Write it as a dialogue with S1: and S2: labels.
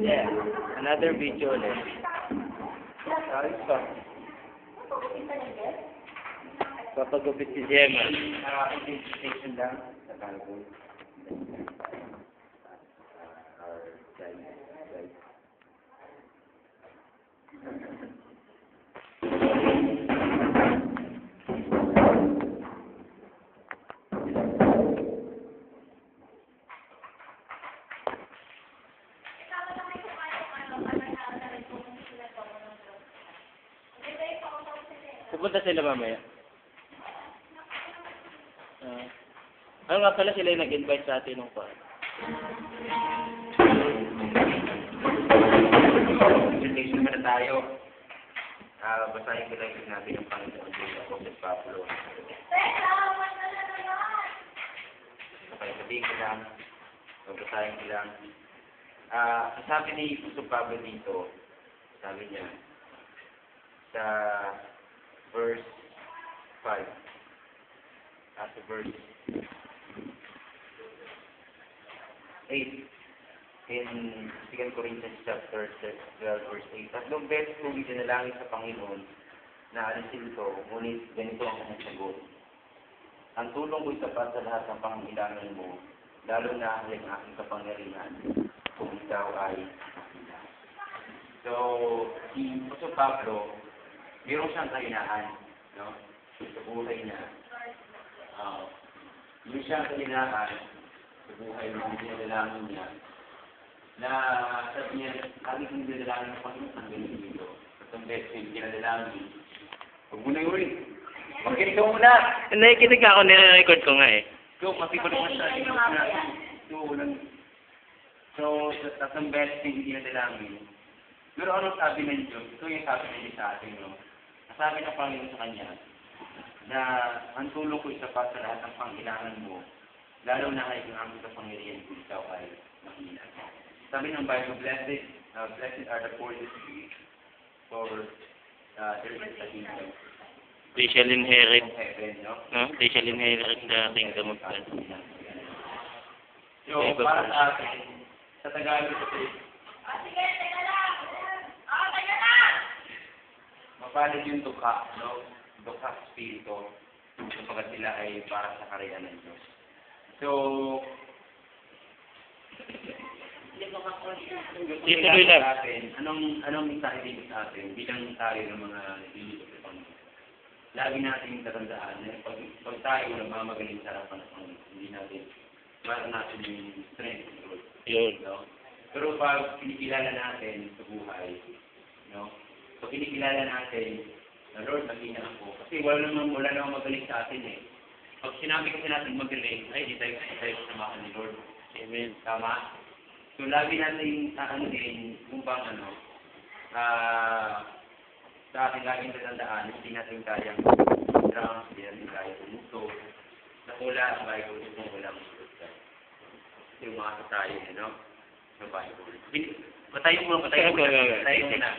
S1: Yeah, another video ulit. Ayos pa. Papagupit si Gemma. Identification lang. Nakago. Pupunta sila mamaya. Ano nga pala sila yung nag-invite sa atin nung pa? Presentation muna tayo. Basahin ko lang yung sinabi ng Panginoon sa Apostol Pablo. Okay, sabihin ko lang. Basahin ko lang. Sabi ni Apostol Pablo dito, sabi niya, sa verse 5. At verse 8. In 2 Corinthians chapter 12, verse 8. Tatlong beses kong itinalangin sa Panginoon na alisin ito, ngunit ganito ang kanyang sagot. Ang tulong ko'y sapat sa lahat ng pangangailangan mo, lalo na ang aking kapangyarihan, kung ikaw ay makina. So, si Apostol Pablo, mayroon siyang kahinaan, no? Sa buhay niya. May siyang kahinaan sa buhay ng dinadalangin niya na sabi niya, lagi kong dinadalangin ng Panginoon ang ganito dito. At ang best yung dinadalangin, huwag mo na yung rin. Makinig ka muna! Nakikinig ako, nire-record ko nga eh. So, makikinig mo siya. So, tatlong best yung dinadalangin. Pero anong sabi ng Diyos? Ito yung sabi ng Diyos sa atin, no? Sabi ng Panginoon sa kanya na ang tulong ko sapat sa lahat ng pangailangan mo, lalo na kay ang aming kapangyarihan kung ikaw ay makina. Sabi ng Bible, blessed are the poor in spirit, for there is a kingdom.
S2: They shall inherit,
S1: Heaven, no?
S2: They shall inherit the kingdom of God.
S1: So, para sa atin, sa Tagalog ito, mapalad yung dukha, no? Dukha spirito, kapag sila ay para sa karya ng Diyos. So,
S2: Ituloy lang.
S1: Anong mensahe dito sa atin bilang tayo ng mga nililito sa Panginoon? Lagi natin tatandaan na pag tayo nagmamagaling sa harapan ng Panginoon, hindi natin meron natin yung strength.
S2: Yun.
S1: No? Pero pag kinikilala natin sa buhay, no? So kinikilala natin na Lord, maging ako. Kasi wala namang magaling sa atin eh. Pag sinabi kasi natin magaling, ay di tayo samahan ni Lord.
S2: Amen.
S1: Tama? So lagi natin din kung bang sa ating laging tatandaan, hindi natin kayang drums, hindi natin kayang umuto. Nakula ang Bible kung walang usulta. Kasi umasa tayo, no? Sa Bible. Patayin mo. Patayin mo na.